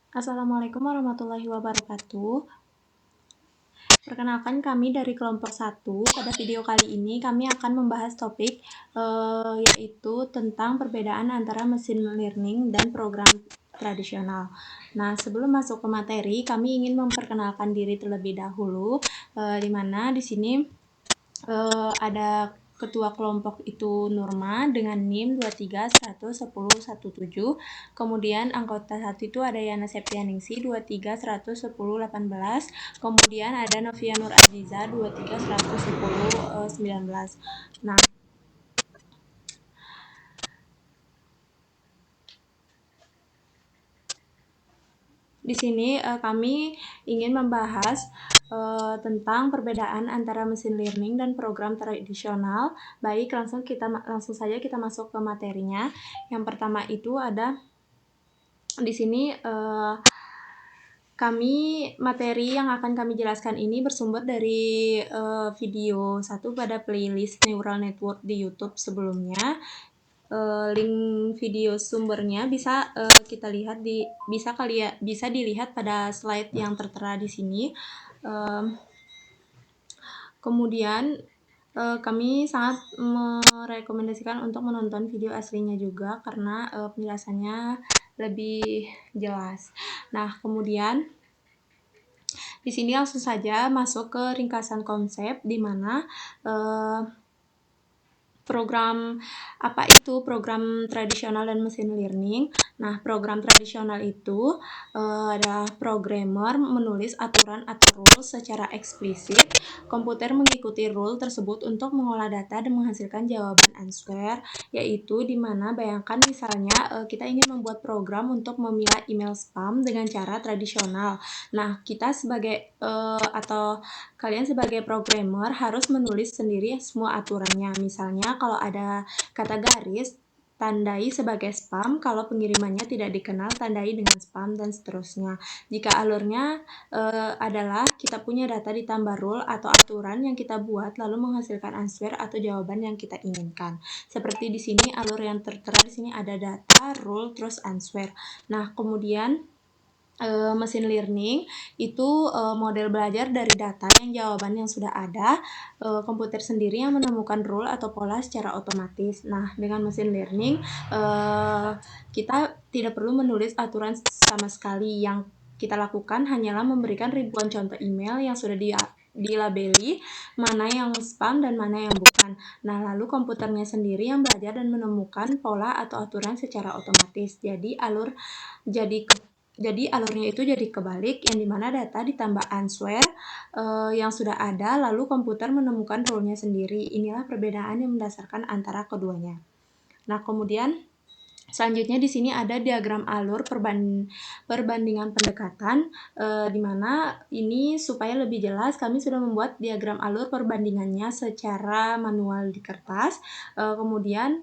Assalamualaikum warahmatullahi wabarakatuh. Perkenalkan kami dari kelompok 1. Pada video kali ini kami akan membahas topik yaitu tentang perbedaan antara mesin learning dan program tradisional. Nah, sebelum masuk ke materi, kami ingin memperkenalkan diri terlebih dahulu, di mana di sini ada ketua kelompok itu Nurma dengan NIM 23.110.17. Kemudian anggota 1 itu ada Yana Septianingsi 23.110.18. Kemudian ada Novia Nur Aziza 23.110.19. Nah, di sini kami ingin membahas tentang perbedaan antara mesin learning dan program tradisional. Baik, langsung saja kita masuk ke materinya. Yang pertama itu ada di sini materi yang akan kami jelaskan ini bersumber dari video 1 pada playlist Neural Network di YouTube sebelumnya. Link video sumbernya bisa kita lihat bisa dilihat pada slide yang tertera di sini. Kemudian kami sangat merekomendasikan untuk menonton video aslinya juga karena penjelasannya lebih jelas. Nah, kemudian di sini langsung saja masuk ke ringkasan konsep di mana program tradisional dan mesin learning. Nah, program tradisional itu adalah programmer menulis aturan atau rules secara eksplisit. Komputer mengikuti rule tersebut untuk mengolah data dan menghasilkan jawaban answer, yaitu di mana bayangkan misalnya kita ingin membuat program untuk memilah email spam dengan cara tradisional. Nah, kita atau kalian sebagai programmer harus menulis sendiri semua aturannya. Misalnya kalau ada kata garis, tandai sebagai spam, kalau pengirimannya tidak dikenal, tandai dengan spam, dan seterusnya. Jika alurnya adalah kita punya data ditambah rule atau aturan yang kita buat, lalu menghasilkan answer atau jawaban yang kita inginkan. Seperti di sini, alur yang tertera di sini ada data, rule, terus answer. Nah, kemudian mesin learning itu model belajar dari data yang jawaban yang sudah ada, komputer sendiri yang menemukan rule atau pola secara otomatis. Nah, dengan mesin learning kita tidak perlu menulis aturan sama sekali. Yang kita lakukan hanyalah memberikan ribuan contoh email yang sudah dilabeli mana yang spam dan mana yang bukan. Nah, lalu komputernya sendiri yang belajar dan menemukan pola atau aturan secara otomatis. Jadi alurnya itu jadi kebalik, yang dimana data ditambah answer yang sudah ada, lalu komputer menemukan rule-nya sendiri. Inilah perbedaan yang mendasarkan antara keduanya. Nah, kemudian selanjutnya di sini ada diagram alur perbandingan pendekatan, di mana ini supaya lebih jelas kami sudah membuat diagram alur perbandingannya secara manual di kertas. Kemudian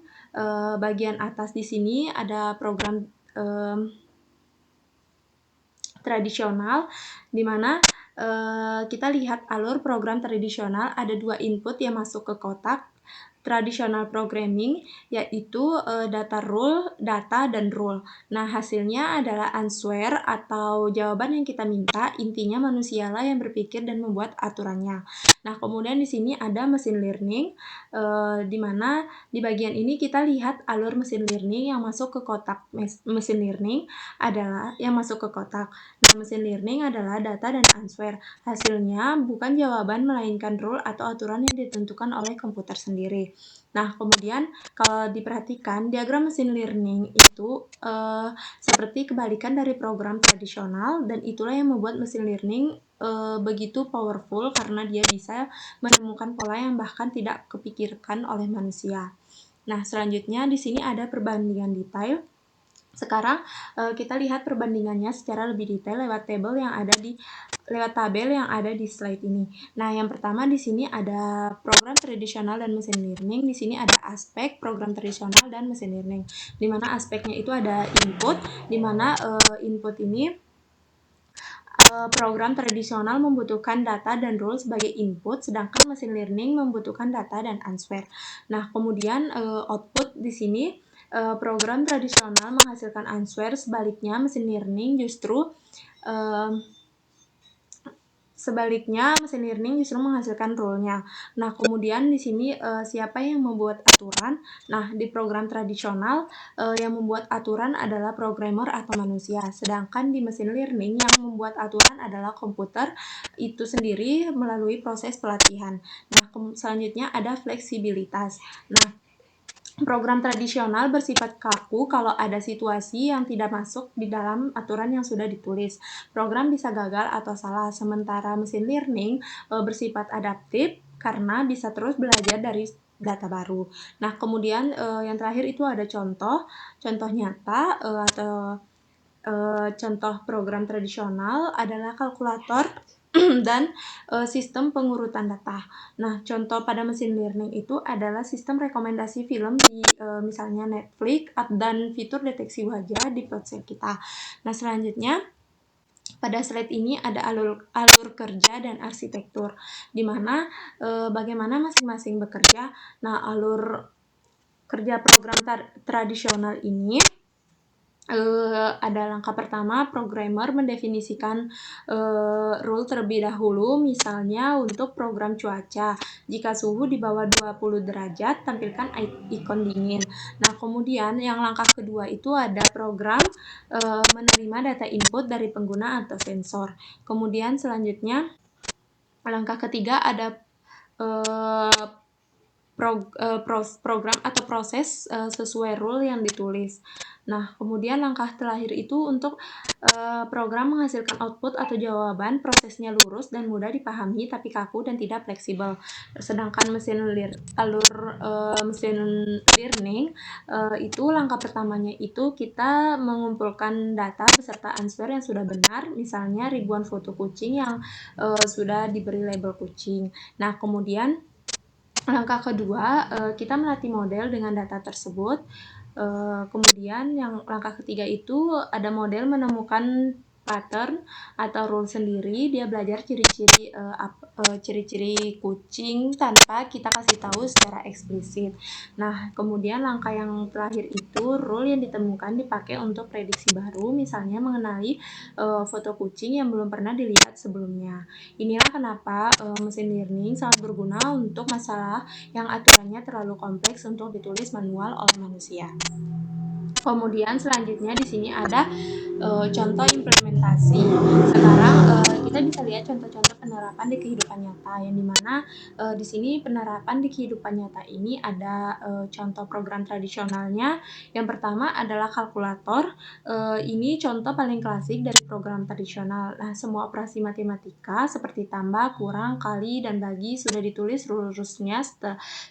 bagian atas di sini ada program tradisional, di mana kita lihat alur program tradisional ada 2 input yang masuk ke kotak tradisional programming, yaitu data dan rule. Nah, hasilnya adalah answer atau jawaban yang kita minta. Intinya manusialah yang berpikir dan membuat aturannya. Nah, kemudian di sini ada mesin learning, di mana di bagian ini kita lihat alur mesin learning yang masuk ke kotak mesin learning adalah yang masuk ke kotak. Nah, mesin learning adalah data dan answer. Hasilnya bukan jawaban melainkan rule atau aturan yang ditentukan oleh komputer sendiri. Nah, kemudian kalau diperhatikan diagram mesin learning itu seperti kebalikan dari program tradisional, dan itulah yang membuat mesin learning begitu powerful karena dia bisa menemukan pola yang bahkan tidak kepikirkan oleh manusia. Nah, selanjutnya di sini ada perbandingan detail. Sekarang kita lihat perbandingannya secara lebih detail lewat tabel yang ada di slide ini. Nah, yang pertama di sini ada program tradisional dan mesin learning. Di sini ada aspek program tradisional dan mesin learning. Di mana aspeknya itu ada input, di mana input ini program tradisional membutuhkan data dan rule sebagai input, sedangkan mesin learning membutuhkan data dan answer. Nah, kemudian output di sini program tradisional menghasilkan answer, sebaliknya mesin learning justru menghasilkan rule-nya. Nah, kemudian di sini siapa yang membuat aturan? Nah, di program tradisional yang membuat aturan adalah programmer atau manusia, sedangkan di mesin learning yang membuat aturan adalah komputer itu sendiri melalui proses pelatihan. Nah, selanjutnya ada fleksibilitas. Nah, program tradisional bersifat kaku kalau ada situasi yang tidak masuk di dalam aturan yang sudah ditulis. Program bisa gagal atau salah, sementara mesin learning bersifat adaptif karena bisa terus belajar dari data baru. Nah, kemudian yang terakhir itu ada contoh nyata atau contoh program tradisional adalah kalkulator dan sistem pengurutan data. Nah, contoh pada mesin learning itu adalah sistem rekomendasi film di misalnya Netflix dan fitur deteksi wajah di ponsel kita. Nah, selanjutnya pada slide ini ada alur kerja dan arsitektur, di mana bagaimana masing-masing bekerja. Nah, alur kerja program tradisional ini ada langkah pertama, programmer mendefinisikan rule terlebih dahulu, misalnya untuk program cuaca. Jika suhu di bawah 20 derajat, tampilkan ikon dingin. Nah, kemudian yang langkah kedua itu ada program menerima data input dari pengguna atau sensor. Kemudian selanjutnya, langkah ketiga ada program atau proses sesuai rule yang ditulis. Nah, kemudian langkah terakhir itu untuk program menghasilkan output atau jawaban, prosesnya lurus dan mudah dipahami tapi kaku dan tidak fleksibel. Sedangkan mesin learning itu langkah pertamanya itu kita mengumpulkan data beserta answer yang sudah benar, misalnya ribuan foto kucing yang sudah diberi label kucing. Nah, kemudian langkah kedua, kita melatih model dengan data tersebut. Kemudian yang langkah ketiga itu ada model menemukan pattern atau rule sendiri. Dia belajar ciri-ciri kucing tanpa kita kasih tahu secara eksplisit. Nah, kemudian langkah yang terakhir itu rule yang ditemukan dipakai untuk prediksi baru, misalnya mengenali foto kucing yang belum pernah dilihat sebelumnya. Inilah kenapa mesin learning sangat berguna untuk masalah yang aturannya terlalu kompleks untuk ditulis manual oleh manusia. Kemudian selanjutnya di sini ada contoh implementasi. Sekarang kita bisa lihat contoh-contoh penerapan di kehidupan nyata, yang dimana di sini penerapan di kehidupan nyata ini ada contoh program tradisionalnya. Yang pertama adalah kalkulator. Ini contoh paling klasik dari program tradisional. Nah, semua operasi matematika seperti tambah, kurang, kali, dan bagi sudah ditulis rule-rulesnya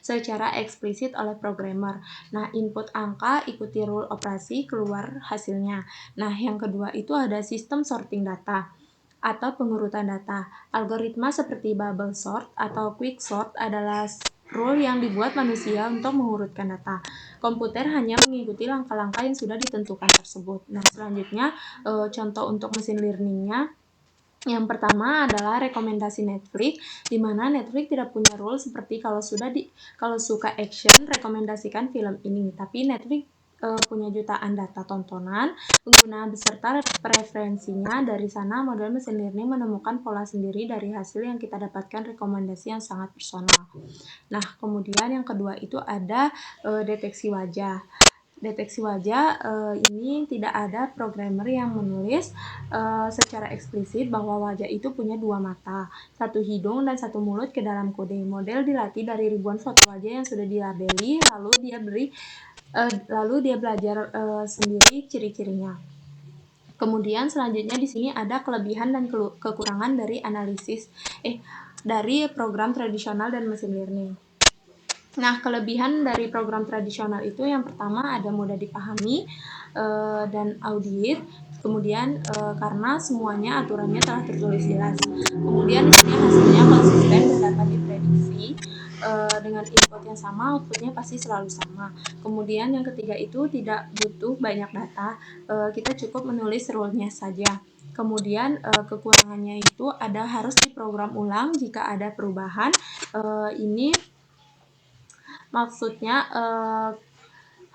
secara eksplisit oleh programmer. Nah, input angka, ikuti rule operasi, keluar hasilnya. Nah, yang kedua itu ada sistem sorting data atau pengurutan data. Algoritma seperti bubble sort atau quick sort adalah rule yang dibuat manusia untuk mengurutkan data. Komputer hanya mengikuti langkah-langkah yang sudah ditentukan tersebut. Nah, selanjutnya contoh untuk mesin learning-nya. Yang pertama adalah rekomendasi Netflix, di mana Netflix tidak punya rule seperti kalau suka action, rekomendasikan film ini. Tapi Netflix punya jutaan data tontonan pengguna beserta preferensinya. Dari sana model mesin learning menemukan pola sendiri dari hasil yang kita dapatkan, rekomendasi yang sangat personal. Nah, kemudian yang kedua itu ada deteksi wajah. Deteksi wajah ini tidak ada programmer yang menulis secara eksplisit bahwa wajah itu punya dua mata, satu hidung dan satu mulut ke dalam kode. Model dilatih dari ribuan foto wajah yang sudah dilabeli, lalu dia belajar sendiri ciri-cirinya. Kemudian selanjutnya di sini ada kelebihan dan kekurangan dari dari program tradisional dan mesin learning. Nah, kelebihan dari program tradisional itu yang pertama ada mudah dipahami dan audit. Kemudian karena semuanya aturannya telah tertulis jelas. Kemudian di sini hasilnya konsisten dan dapat diprediksi. Dengan input yang sama, outputnya pasti selalu sama. Kemudian yang ketiga itu tidak butuh banyak data. Kita cukup menulis rule-nya saja. Kemudian kekurangannya itu ada harus diprogram ulang jika ada perubahan. Ini maksudnya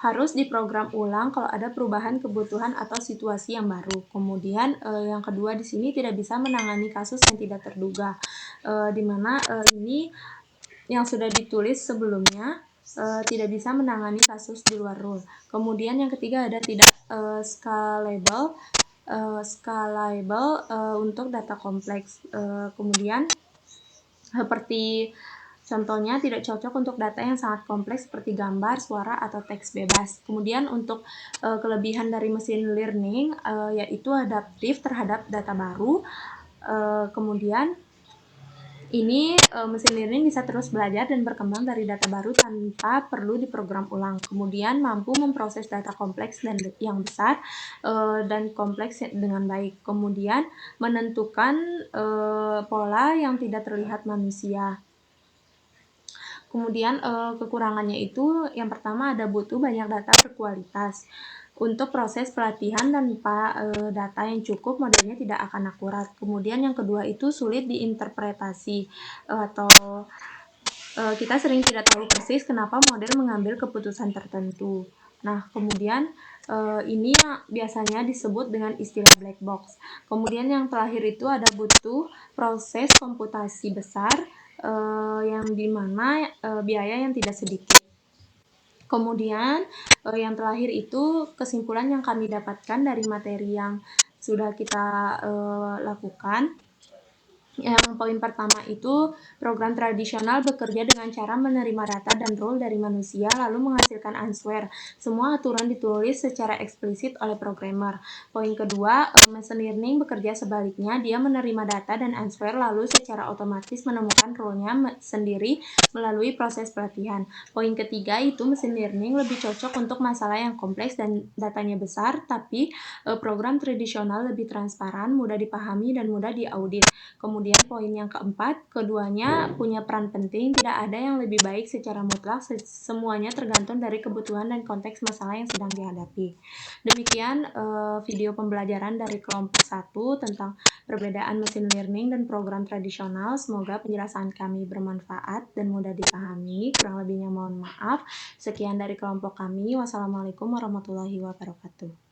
harus diprogram ulang kalau ada perubahan kebutuhan atau situasi yang baru. Kemudian yang kedua di sini tidak bisa menangani kasus yang tidak terduga, di mana ini yang sudah ditulis sebelumnya tidak bisa menangani kasus di luar rule. Kemudian yang ketiga ada tidak scalable untuk data kompleks. Kemudian seperti contohnya tidak cocok untuk data yang sangat kompleks seperti gambar, suara, atau teks bebas. Kemudian untuk kelebihan dari mesin learning yaitu adaptif terhadap data baru. Kemudian ini mesin learning bisa terus belajar dan berkembang dari data baru tanpa perlu diprogram ulang. Kemudian mampu memproses data kompleks dan yang besar dan kompleks dengan baik. Kemudian menentukan pola yang tidak terlihat manusia. Kemudian kekurangannya itu yang pertama ada butuh banyak data berkualitas. Untuk proses pelatihan tanpa data yang cukup, modelnya tidak akan akurat. Kemudian yang kedua itu sulit diinterpretasi atau kita sering tidak tahu persis kenapa model mengambil keputusan tertentu. Nah, kemudian ini biasanya disebut dengan istilah black box. Kemudian yang terakhir itu ada butuh proses komputasi besar yang dimana biaya yang tidak sedikit. Kemudian yang terakhir itu kesimpulan yang kami dapatkan dari materi yang sudah kita lakukan. Yang poin pertama itu program tradisional bekerja dengan cara menerima data dan rule dari manusia lalu menghasilkan answer. Semua aturan ditulis secara eksplisit oleh programmer. Poin kedua, machine learning bekerja sebaliknya, dia menerima data dan answer lalu secara otomatis menemukan rule-nya sendiri melalui proses pelatihan. Poin ketiga itu mesin learning lebih cocok untuk masalah yang kompleks dan datanya besar, tapi program tradisional lebih transparan, mudah dipahami dan mudah diaudit. Kemudian poin yang keempat, keduanya punya peran penting, tidak ada yang lebih baik secara mutlak, semuanya tergantung dari kebutuhan dan konteks masalah yang sedang dihadapi. Demikian video pembelajaran dari kelompok 1 tentang perbedaan mesin learning dan program tradisional. Semoga penjelasan kami bermanfaat dan mudah dipahami. Kurang lebihnya mohon maaf. Sekian dari kelompok kami. Wassalamualaikum warahmatullahi wabarakatuh.